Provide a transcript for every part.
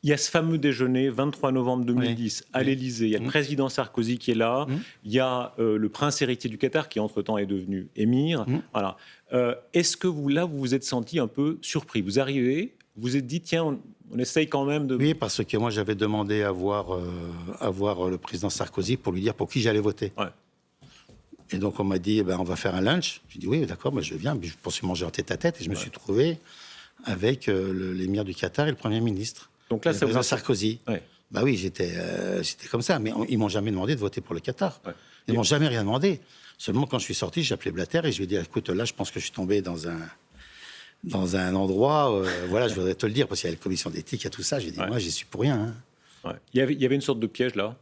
Il y a ce fameux déjeuner, 23 novembre 2010, à l'Élysée. Il y a le président Sarkozy qui est là. Il y a le prince héritier du Qatar, qui entre-temps est devenu émir. Voilà. Est-ce que vous vous êtes senti un peu surpris? Vous arrivez, vous vous êtes dit, tiens, on essaye quand même de... Oui, parce que moi, j'avais demandé à voir le président Sarkozy pour lui dire pour qui j'allais voter. Ouais. Et donc, on m'a dit, on va faire un lunch. J'ai dit, oui, d'accord, je viens. Je pensais manger en tête-à-tête. Et je me suis trouvé avec l'émir du Qatar et le Premier ministre. Donc là, le président Sarkozy. Ouais. Bah oui, j'étais comme ça. Mais ils m'ont jamais demandé de voter pour le Qatar. Ouais. Ils m'ont jamais rien demandé. Seulement, quand je suis sorti, j'ai appelé Blatter et je lui ai dit, écoute, là, je pense que je suis tombé dans un endroit, voilà, je voudrais te le dire, parce qu'il y a la commission d'éthique, il y a tout ça. J'ai dit, moi, j'y suis pour rien. Hein. Ouais. Il y avait une sorte de piège, là?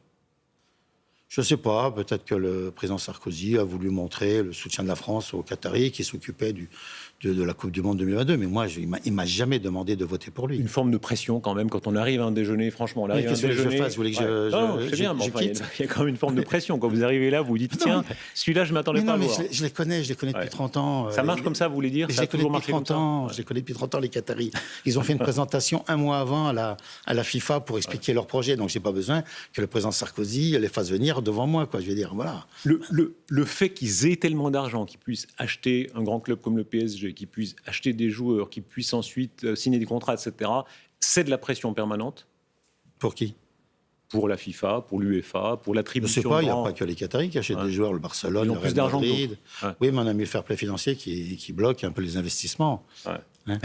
Je ne sais pas, peut-être que le président Sarkozy a voulu montrer le soutien de la France aux Qataris qui s'occupaient de la Coupe du Monde 2022. Mais moi, il ne m'a jamais demandé de voter pour lui. Une forme de pression quand même, quand on arrive à un déjeuner, franchement, on arrive à un déjeuner... Qu'est-ce que je fasse? Vous voulez que je sais bien, mais enfin, il y a quand même une forme de pression. Quand vous arrivez là, vous vous dites, tiens, celui-là, je ne m'attendais pas à voir. Je les connais depuis 30 ans. Ça marche comme ça, vous voulez dire? Je les connais depuis 30 ans. Je les connais depuis 30 ans, les Qataris. Ils ont fait une présentation un mois avant à la FIFA pour expliquer leur projet. Donc, je n'ai pas besoin que le président Sarkozy les fasse venir devant moi, quoi. Je vais dire, voilà. Le fait qu'ils aient tellement d'argent, qu'ils puissent acheter un grand club comme le PSG, qu'ils puissent acheter des joueurs, qu'ils puissent ensuite signer des contrats, etc., c'est de la pression permanente? Pour qui? Pour la FIFA, pour l'UEFA, pour l'attribution... Je ne sais pas, il n'y a pas que les Qataris qui achètent des joueurs, le Barcelone, le Real Madrid. Oui, mais on a mis le fair play financier qui bloque un peu les investissements. Ouais. Hein?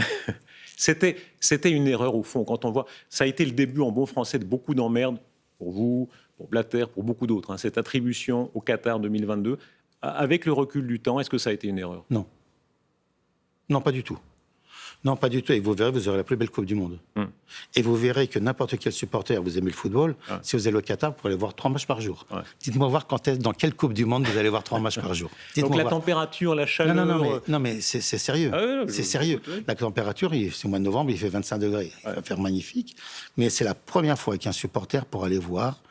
C'était une erreur, au fond, quand on voit... Ça a été le début, en bon français, de beaucoup d'emmerdes pour vous, pour Blatter, pour beaucoup d'autres. Hein, cette attribution au Qatar 2022, avec le recul du temps, est-ce que ça a été une erreur? Non. Non, pas du tout. Non, pas du tout. Et vous verrez, vous aurez la plus belle Coupe du Monde. Et vous verrez que n'importe quel supporter, vous aimez le football, si vous allez au Qatar, vous pourrez aller voir 3 matchs par jour. Dites-moi voir dans quelle Coupe du Monde vous allez voir 3 matchs par jour. Donc la température, la chaleur... Non, mais c'est sérieux. C'est sérieux. La température, c'est au mois de novembre, il fait 25 degrés. Il va faire magnifique. Mais c'est la première fois qu'un supporter pourra aller voir